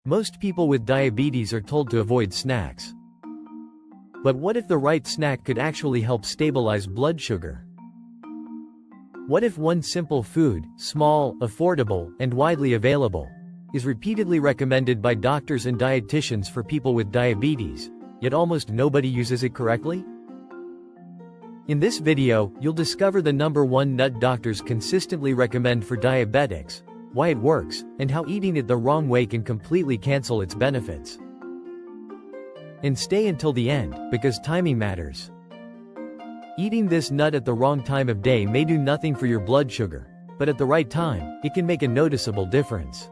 Most people with diabetes are told to avoid snacks. But what if the right snack could actually help stabilize blood sugar? What if one simple food, small, affordable, and widely available, is repeatedly recommended by doctors and dietitians for people with diabetes, yet almost nobody uses it correctly? In this video, you'll discover the #1 nut doctors consistently recommend for diabetics, why it works, and how eating it the wrong way can completely cancel its benefits. And stay until the end, because timing matters. Eating this nut at the wrong time of day may do nothing for your blood sugar, but at the right time, it can make a noticeable difference.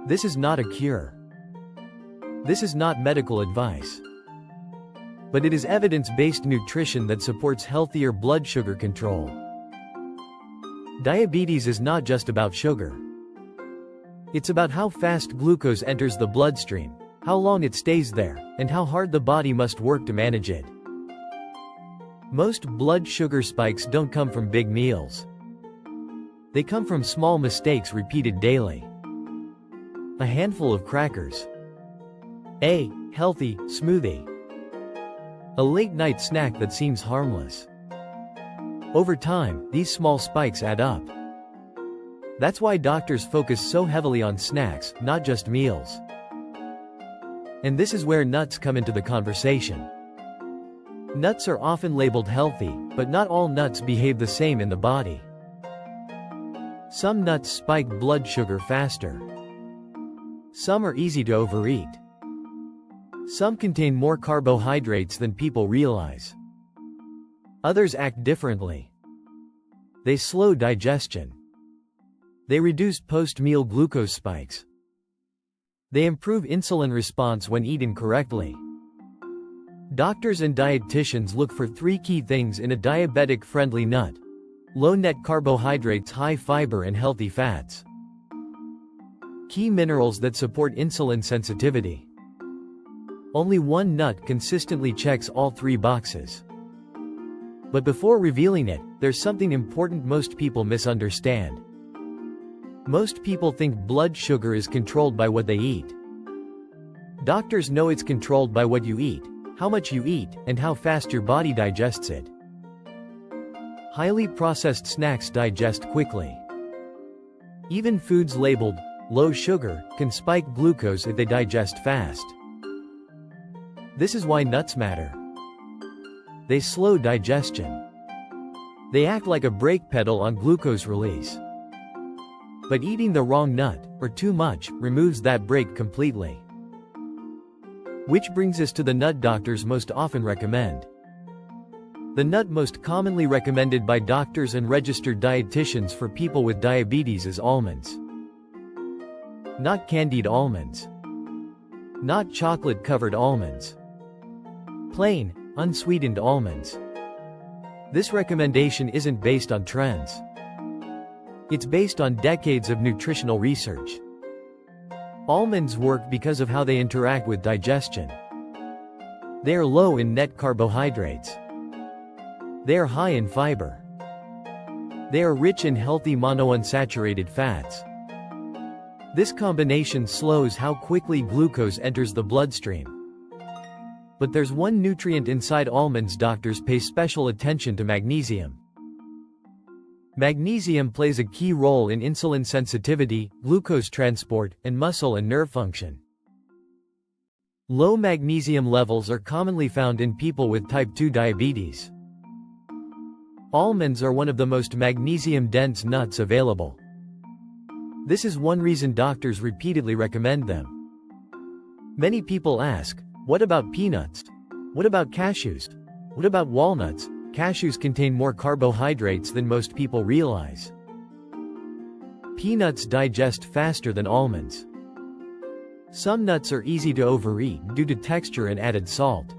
This is not a cure. This is not medical advice. But it is evidence-based nutrition that supports healthier blood sugar control. Diabetes is not just about sugar. It's about how fast glucose enters the bloodstream, how long it stays there, and how hard the body must work to manage it. Most blood sugar spikes don't come from big meals. They come from small mistakes repeated daily. A handful of crackers. A healthy smoothie. A late-night snack that seems harmless. Over time, these small spikes add up. That's why doctors focus so heavily on snacks, not just meals. And this is where nuts come into the conversation. Nuts are often labeled healthy, but not all nuts behave the same in the body. Some nuts spike blood sugar faster. Some are easy to overeat. Some contain more carbohydrates than people realize. Others act differently. They slow digestion. They reduce post-meal glucose spikes. They improve insulin response when eaten correctly. Doctors and dietitians look for 3 key things in a diabetic-friendly nut: low net carbohydrates, high fiber, and healthy fats. Key minerals that support insulin sensitivity. Only one nut consistently checks all 3 boxes. But before revealing it, there's something important most people misunderstand. Most people think blood sugar is controlled by what they eat. Doctors know it's controlled by what you eat, how much you eat, and how fast your body digests it. Highly processed snacks digest quickly. Even foods labeled low sugar can spike glucose if they digest fast. This is why nuts matter. They slow digestion. They act like a brake pedal on glucose release. But eating the wrong nut, or too much, removes that brake completely. Which brings us to the nut doctors most often recommend. The nut most commonly recommended by doctors and registered dietitians for people with diabetes is almonds. Not candied almonds. Not chocolate-covered almonds. Plain, unsweetened almonds. This recommendation isn't based on trends. It's based on decades of nutritional research. Almonds work because of how they interact with digestion. They are low in net carbohydrates. They are high in fiber. They are rich in healthy monounsaturated fats. This combination slows how quickly glucose enters the bloodstream. But there's one nutrient inside almonds doctors pay special attention to: magnesium. Magnesium plays a key role in insulin sensitivity, glucose transport, and muscle and nerve function. Low magnesium levels are commonly found in people with type 2 diabetes. Almonds are one of the most magnesium-dense nuts available. This is one reason doctors repeatedly recommend them. Many people ask, what about peanuts? What about cashews? What about walnuts? Cashews contain more carbohydrates than most people realize. Peanuts digest faster than almonds. Some nuts are easy to overeat due to texture and added salt.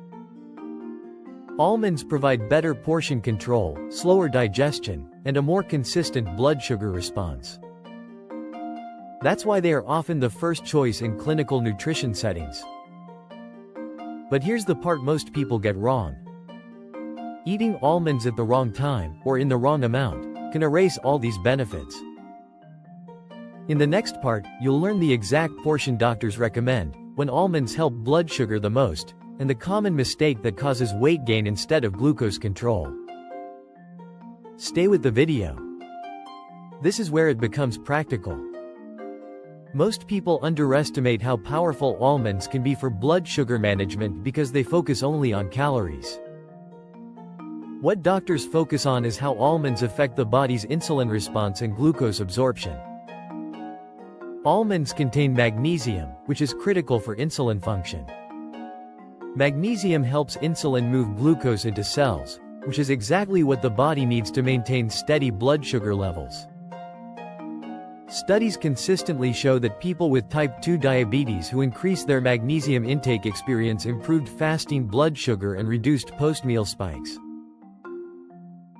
Almonds provide better portion control, slower digestion, and a more consistent blood sugar response. That's why they are often the first choice in clinical nutrition settings. But here's the part most people get wrong. Eating almonds at the wrong time, or in the wrong amount, can erase all these benefits. In the next part, you'll learn the exact portion doctors recommend, when almonds help blood sugar the most, and the common mistake that causes weight gain instead of glucose control. Stay with the video. This is where it becomes practical. Most people underestimate how powerful almonds can be for blood sugar management because they focus only on calories. What doctors focus on is how almonds affect the body's insulin response and glucose absorption. Almonds contain magnesium, which is critical for insulin function. Magnesium helps insulin move glucose into cells, which is exactly what the body needs to maintain steady blood sugar levels. Studies consistently show that people with type 2 diabetes who increase their magnesium intake experience improved fasting blood sugar and reduced post-meal spikes.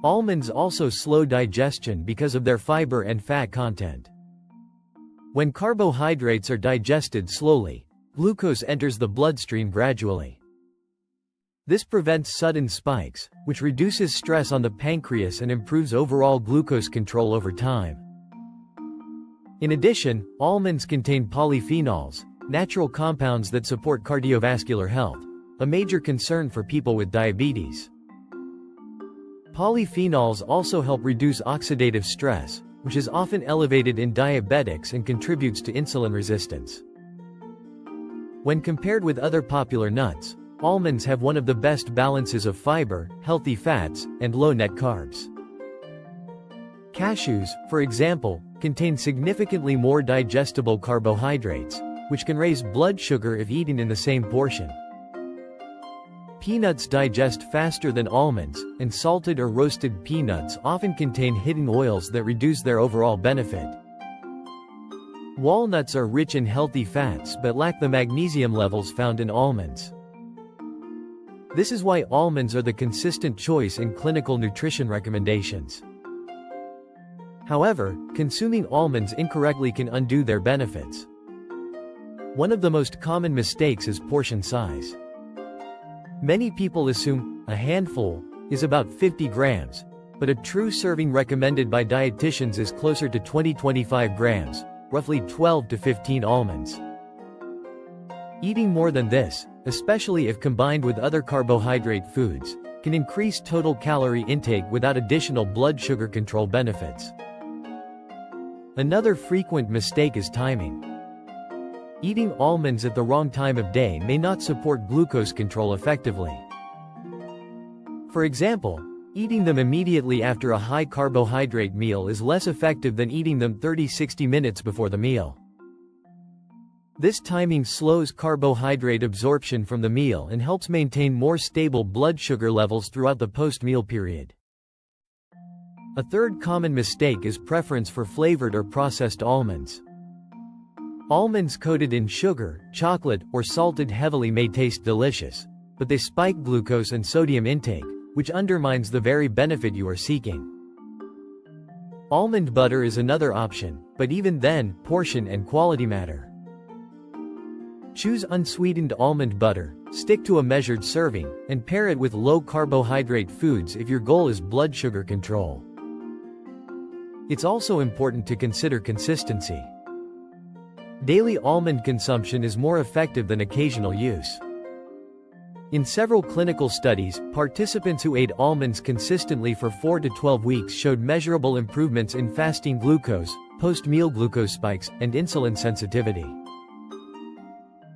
Almonds also slow digestion because of their fiber and fat content. When carbohydrates are digested slowly, glucose enters the bloodstream gradually. This prevents sudden spikes, which reduces stress on the pancreas and improves overall glucose control over time. In addition, almonds contain polyphenols, natural compounds that support cardiovascular health, a major concern for people with diabetes. Polyphenols also help reduce oxidative stress, which is often elevated in diabetics and contributes to insulin resistance. When compared with other popular nuts, almonds have one of the best balances of fiber, healthy fats, and low net carbs. Cashews, for example, contain significantly more digestible carbohydrates, which can raise blood sugar if eaten in the same portion. Peanuts digest faster than almonds, and salted or roasted peanuts often contain hidden oils that reduce their overall benefit. Walnuts are rich in healthy fats but lack the magnesium levels found in almonds. This is why almonds are the consistent choice in clinical nutrition recommendations. However, consuming almonds incorrectly can undo their benefits. One of the most common mistakes is portion size. Many people assume a handful is about 50 grams, but a true serving recommended by dietitians is closer to 20-25 grams, roughly 12 to 15 almonds. Eating more than this, especially if combined with other carbohydrate foods, can increase total calorie intake without additional blood sugar control benefits. Another frequent mistake is timing. Eating almonds at the wrong time of day may not support glucose control effectively. For example, eating them immediately after a high carbohydrate meal is less effective than eating them 30-60 minutes before the meal. This timing slows carbohydrate absorption from the meal and helps maintain more stable blood sugar levels throughout the post-meal period. A third common mistake is preference for flavored or processed almonds. Almonds coated in sugar, chocolate, or salted heavily may taste delicious, but they spike glucose and sodium intake, which undermines the very benefit you are seeking. Almond butter is another option, but even then, portion and quality matter. Choose unsweetened almond butter, stick to a measured serving, and pair it with low-carbohydrate foods if your goal is blood sugar control. It's also important to consider consistency. Daily almond consumption is more effective than occasional use. In several clinical studies, participants who ate almonds consistently for 4 to 12 weeks showed measurable improvements in fasting glucose, post-meal glucose spikes, and insulin sensitivity.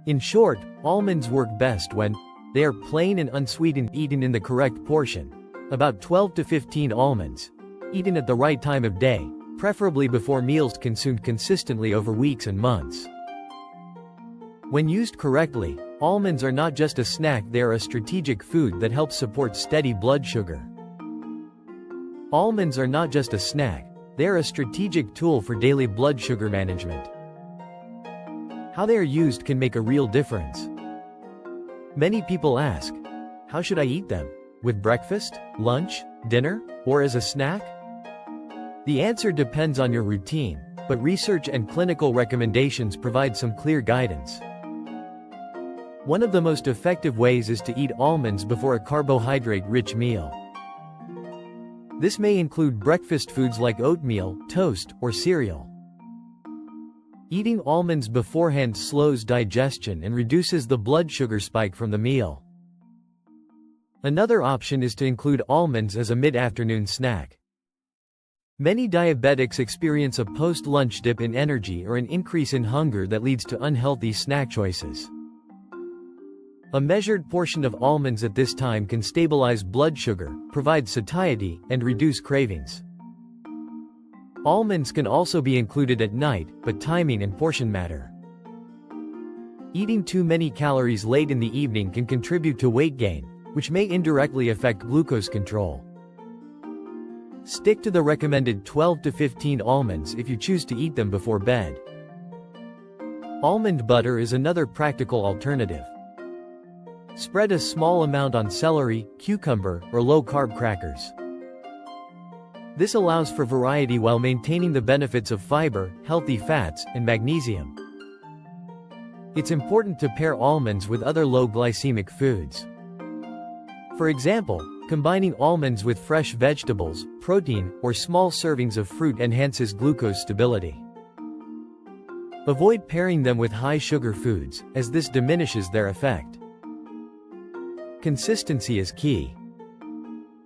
In short, almonds work best when they are plain and unsweetened, eaten in the correct portion, about 12 to 15 almonds, eaten at the right time of day, preferably before meals, consumed consistently over weeks and months. When used correctly, almonds are not just a snack, they are a strategic food that helps support steady blood sugar. Almonds are not just a snack, they are a strategic tool for daily blood sugar management. How they are used can make a real difference. Many people ask, how should I eat them? With breakfast, lunch, dinner, or as a snack? The answer depends on your routine, but research and clinical recommendations provide some clear guidance. One of the most effective ways is to eat almonds before a carbohydrate-rich meal. This may include breakfast foods like oatmeal, toast, or cereal. Eating almonds beforehand slows digestion and reduces the blood sugar spike from the meal. Another option is to include almonds as a mid-afternoon snack. Many diabetics experience a post-lunch dip in energy or an increase in hunger that leads to unhealthy snack choices. A measured portion of almonds at this time can stabilize blood sugar, provide satiety, and reduce cravings. Almonds can also be included at night, but timing and portion matter. Eating too many calories late in the evening can contribute to weight gain, which may indirectly affect glucose control. Stick to the recommended 12 to 15 almonds if you choose to eat them before bed. Almond butter is another practical alternative. Spread a small amount on celery, cucumber, or low-carb crackers. This allows for variety while maintaining the benefits of fiber, healthy fats, and magnesium. It's important to pair almonds with other low-glycemic foods. For example, combining almonds with fresh vegetables, protein, or small servings of fruit enhances glucose stability. Avoid pairing them with high-sugar foods, as this diminishes their effect. Consistency is key.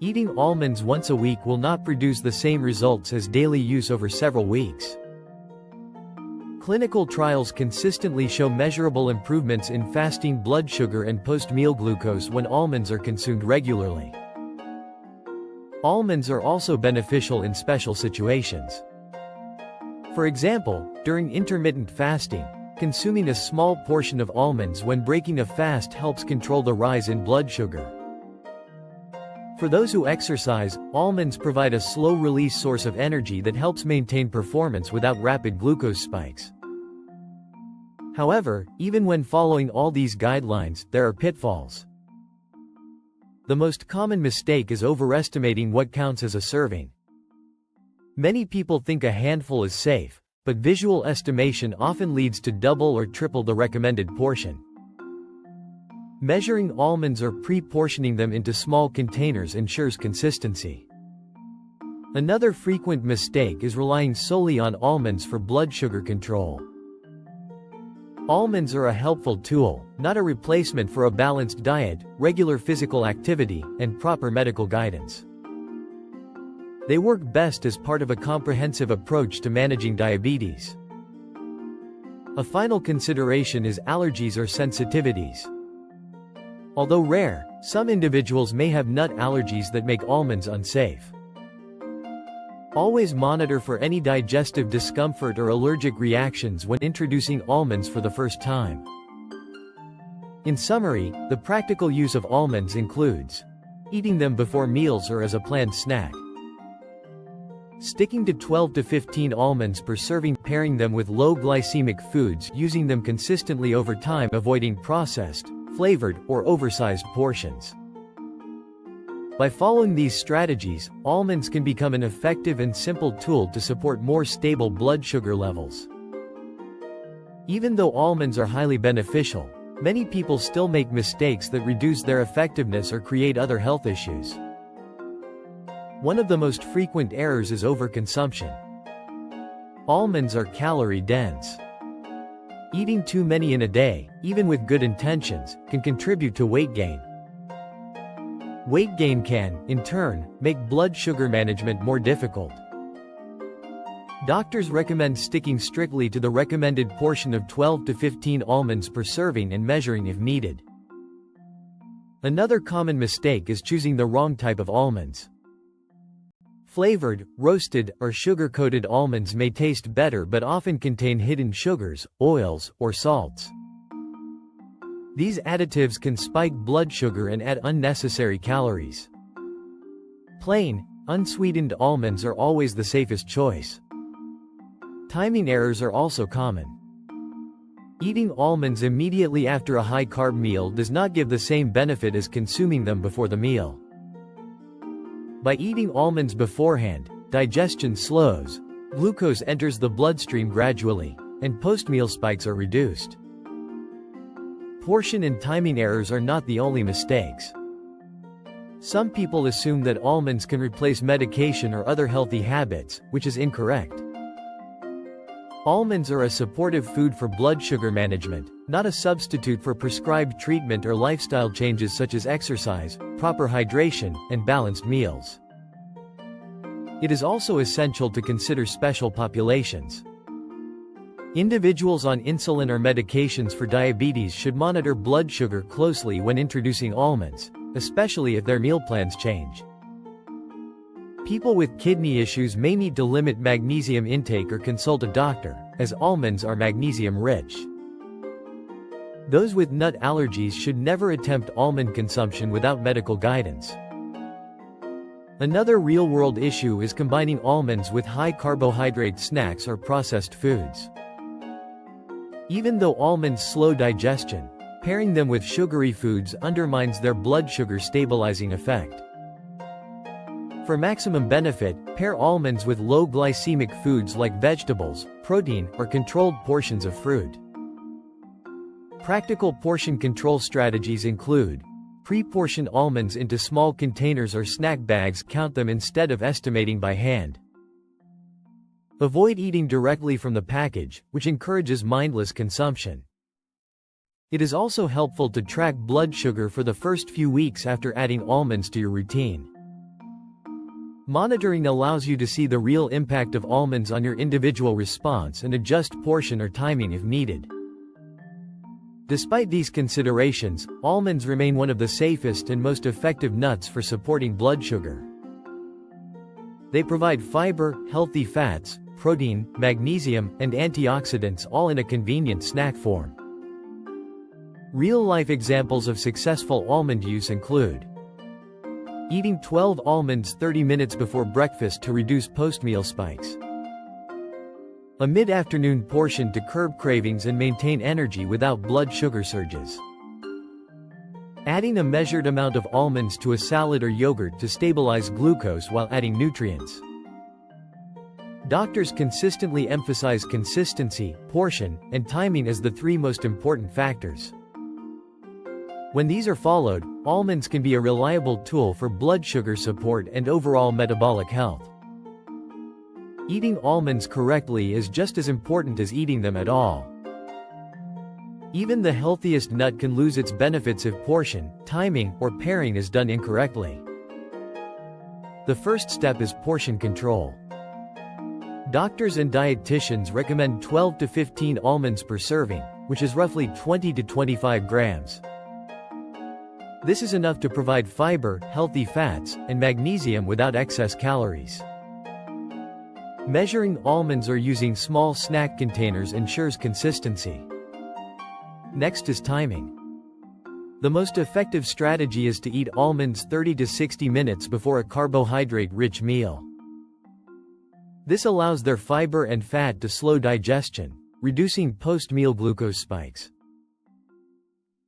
Eating almonds once a week will not produce the same results as daily use over several weeks. Clinical trials consistently show measurable improvements in fasting blood sugar and post-meal glucose when almonds are consumed regularly. Almonds are also beneficial in special situations. For example, during intermittent fasting, consuming a small portion of almonds when breaking a fast helps control the rise in blood sugar. For those who exercise, almonds provide a slow-release source of energy that helps maintain performance without rapid glucose spikes. However, even when following all these guidelines, there are pitfalls. The most common mistake is overestimating what counts as a serving. Many people think a handful is safe, but visual estimation often leads to double or triple the recommended portion. Measuring almonds or pre-portioning them into small containers ensures consistency. Another frequent mistake is relying solely on almonds for blood sugar control. Almonds are a helpful tool, not a replacement for a balanced diet, regular physical activity, and proper medical guidance. They work best as part of a comprehensive approach to managing diabetes. A final consideration is allergies or sensitivities. Although rare, some individuals may have nut allergies that make almonds unsafe. Always monitor for any digestive discomfort or allergic reactions when introducing almonds for the first time. In summary, the practical use of almonds includes eating them before meals or as a planned snack, sticking to 12 to 15 almonds per serving, pairing them with low glycemic foods, using them consistently over time, avoiding processed, flavored, or oversized portions. By following these strategies, almonds can become an effective and simple tool to support more stable blood sugar levels. Even though almonds are highly beneficial, many people still make mistakes that reduce their effectiveness or create other health issues. One of the most frequent errors is overconsumption. Almonds are calorie-dense. Eating too many in a day, even with good intentions, can contribute to weight gain. Weight gain can, in turn, make blood sugar management more difficult. Doctors recommend sticking strictly to the recommended portion of 12 to 15 almonds per serving and measuring if needed. Another common mistake is choosing the wrong type of almonds. Flavored, roasted, or sugar-coated almonds may taste better but often contain hidden sugars, oils, or salts. These additives can spike blood sugar and add unnecessary calories. Plain, unsweetened almonds are always the safest choice. Timing errors are also common. Eating almonds immediately after a high-carb meal does not give the same benefit as consuming them before the meal. By eating almonds beforehand, digestion slows, glucose enters the bloodstream gradually, and post-meal spikes are reduced. Portion and timing errors are not the only mistakes. Some people assume that almonds can replace medication or other healthy habits, which is incorrect. Almonds are a supportive food for blood sugar management, not a substitute for prescribed treatment or lifestyle changes such as exercise, proper hydration, and balanced meals. It is also essential to consider special populations. Individuals on insulin or medications for diabetes should monitor blood sugar closely when introducing almonds, especially if their meal plans change. People with kidney issues may need to limit magnesium intake or consult a doctor, as almonds are magnesium-rich. Those with nut allergies should never attempt almond consumption without medical guidance. Another real-world issue is combining almonds with high-carbohydrate snacks or processed foods. Even though almonds slow digestion, pairing them with sugary foods undermines their blood sugar stabilizing effect. For maximum benefit, pair almonds with low glycemic foods like vegetables, protein, or controlled portions of fruit. Practical portion control strategies include: pre-portion almonds into small containers or snack bags, count them instead of estimating by hand. Avoid eating directly from the package, which encourages mindless consumption. It is also helpful to track blood sugar for the first few weeks after adding almonds to your routine. Monitoring allows you to see the real impact of almonds on your individual response and adjust portion or timing if needed. Despite these considerations, almonds remain one of the safest and most effective nuts for supporting blood sugar. They provide fiber, healthy fats, protein, magnesium, and antioxidants, all in a convenient snack form. Real-life examples of successful almond use include: eating 12 almonds 30 minutes before breakfast to reduce post-meal spikes. A mid-afternoon portion to curb cravings and maintain energy without blood sugar surges. Adding a measured amount of almonds to a salad or yogurt to stabilize glucose while adding nutrients. Doctors consistently emphasize consistency, portion, and timing as the three most important factors. When these are followed, almonds can be a reliable tool for blood sugar support and overall metabolic health. Eating almonds correctly is just as important as eating them at all. Even the healthiest nut can lose its benefits if portion, timing, or pairing is done incorrectly. The first step is portion control. Doctors and dietitians recommend 12 to 15 almonds per serving, which is roughly 20 to 25 grams. This is enough to provide fiber, healthy fats, and magnesium without excess calories. Measuring almonds or using small snack containers ensures consistency. Next is timing. The most effective strategy is to eat almonds 30 to 60 minutes before a carbohydrate-rich meal. This allows their fiber and fat to slow digestion, reducing post-meal glucose spikes.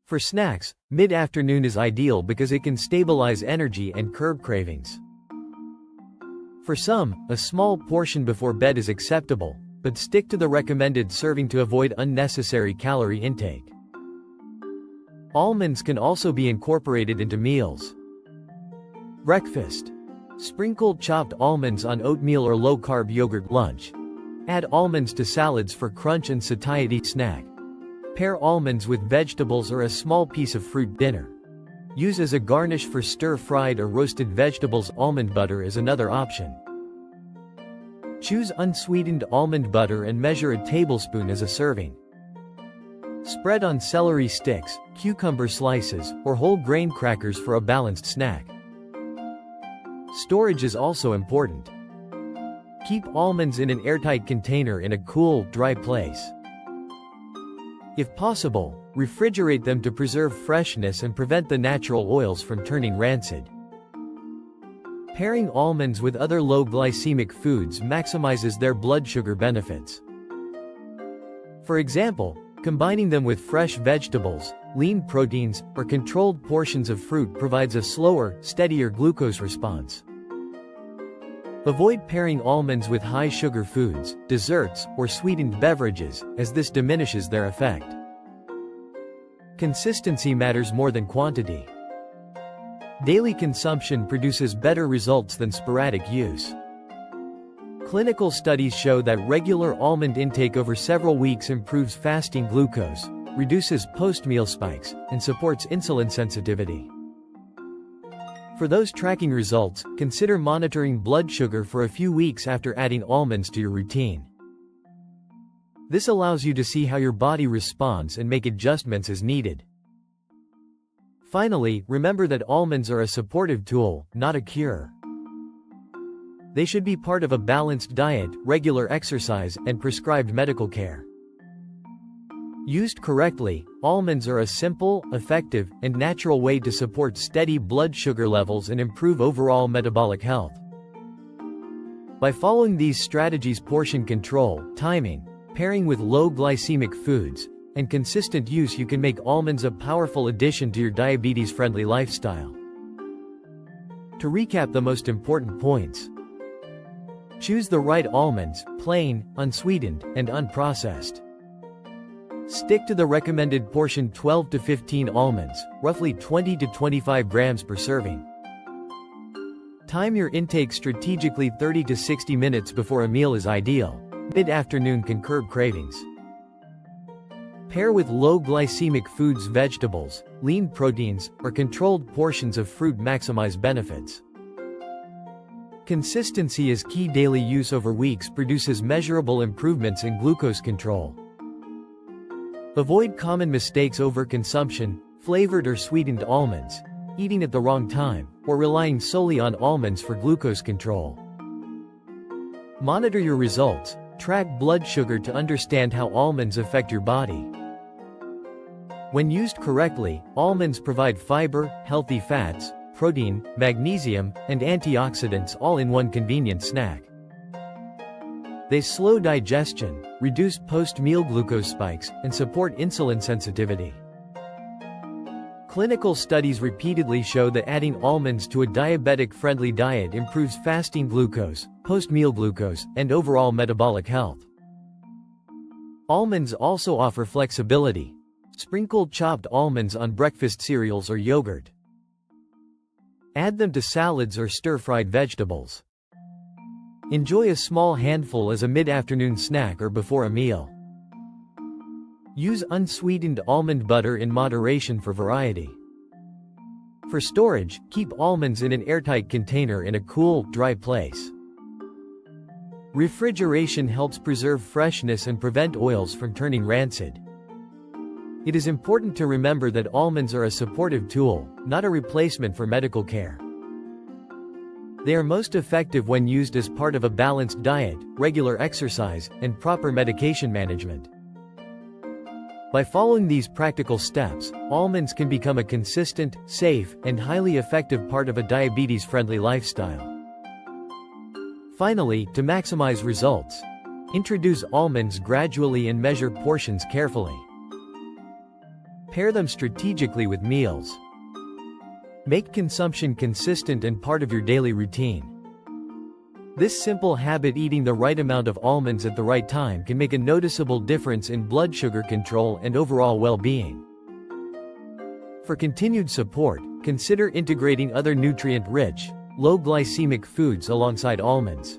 For snacks, mid-afternoon is ideal because it can stabilize energy and curb cravings. For some, a small portion before bed is acceptable, but stick to the recommended serving to avoid unnecessary calorie intake. Almonds can also be incorporated into meals. Breakfast. Sprinkle chopped almonds on oatmeal or low-carb yogurt lunch. Add almonds to salads for crunch and satiety snack. Pair almonds with vegetables or a small piece of fruit dinner. Use as a garnish for stir-fried or roasted vegetables. Almond butter is another option. Choose unsweetened almond butter and measure a tablespoon as a serving. Spread on celery sticks, cucumber slices, or whole grain crackers for a balanced snack. Storage is also important. Keep almonds in an airtight container in a cool, dry place. If possible, refrigerate them to preserve freshness and prevent the natural oils from turning rancid. Pairing almonds with other low glycemic foods maximizes their blood sugar benefits. For example, combining them with fresh vegetables, lean proteins, or controlled portions of fruit provides a slower, steadier glucose response. Avoid pairing almonds with high-sugar foods, desserts, or sweetened beverages, as this diminishes their effect. Consistency matters more than quantity. Daily consumption produces better results than sporadic use. Clinical studies show that regular almond intake over several weeks improves fasting glucose, reduces post-meal spikes, and supports insulin sensitivity. For those tracking results, consider monitoring blood sugar for a few weeks after adding almonds to your routine. This allows you to see how your body responds and make adjustments as needed. Finally, remember that almonds are a supportive tool, not a cure. They should be part of a balanced diet, regular exercise, and prescribed medical care. Used correctly, almonds are a simple, effective, and natural way to support steady blood sugar levels and improve overall metabolic health. By following these strategies, portion control, timing, pairing with low glycemic foods, and consistent use, you can make almonds a powerful addition to your diabetes-friendly lifestyle. To recap the most important points: choose the right almonds, plain, unsweetened, and unprocessed. Stick to the recommended portion 12 to 15 almonds, roughly 20 to 25 grams per serving. Time your intake strategically. 30 to 60 minutes before a meal is ideal. Mid-afternoon can curb cravings. Pair with low glycemic foods, vegetables, lean proteins, or controlled portions of fruit. Maximize benefits. Consistency is key. Daily use over weeks produces measurable improvements in glucose control. Avoid common mistakes: overconsumption, flavored or sweetened almonds, eating at the wrong time, or relying solely on almonds for glucose control. Monitor your results. Track blood sugar to understand how almonds affect your body. When used correctly, almonds provide fiber, healthy fats, protein, magnesium, and antioxidants, all in one convenient snack. They slow digestion, reduce post-meal glucose spikes, and support insulin sensitivity. Clinical studies repeatedly show that adding almonds to a diabetic-friendly diet improves fasting glucose, post-meal glucose, and overall metabolic health. Almonds also offer flexibility. Sprinkle chopped almonds on breakfast cereals or yogurt. Add them to salads or stir-fried vegetables. Enjoy a small handful as a mid-afternoon snack or before a meal. Use unsweetened almond butter in moderation for variety. For storage, keep almonds in an airtight container in a cool, dry place. Refrigeration helps preserve freshness and prevent oils from turning rancid. It is important to remember that almonds are a supportive tool, not a replacement for medical care. They are most effective when used as part of a balanced diet, regular exercise, and proper medication management. By following these practical steps, almonds can become a consistent, safe, and highly effective part of a diabetes-friendly lifestyle. Finally, to maximize results, introduce almonds gradually and measure portions carefully. Pair them strategically with meals. Make consumption consistent and part of your daily routine. This simple habit, eating the right amount of almonds at the right time, can make a noticeable difference in blood sugar control and overall well-being. For continued support, consider integrating other nutrient-rich, low glycemic foods alongside almonds.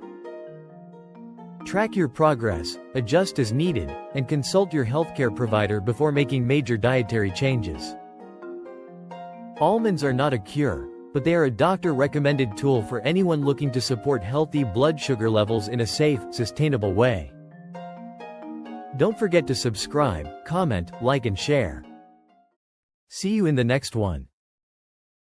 Track your progress, adjust as needed, and consult your healthcare provider before making major dietary changes. Almonds are not a cure, but they are a doctor-recommended tool for anyone looking to support healthy blood sugar levels in a safe, sustainable way. Don't forget to subscribe, comment, like, and share. See you in the next one.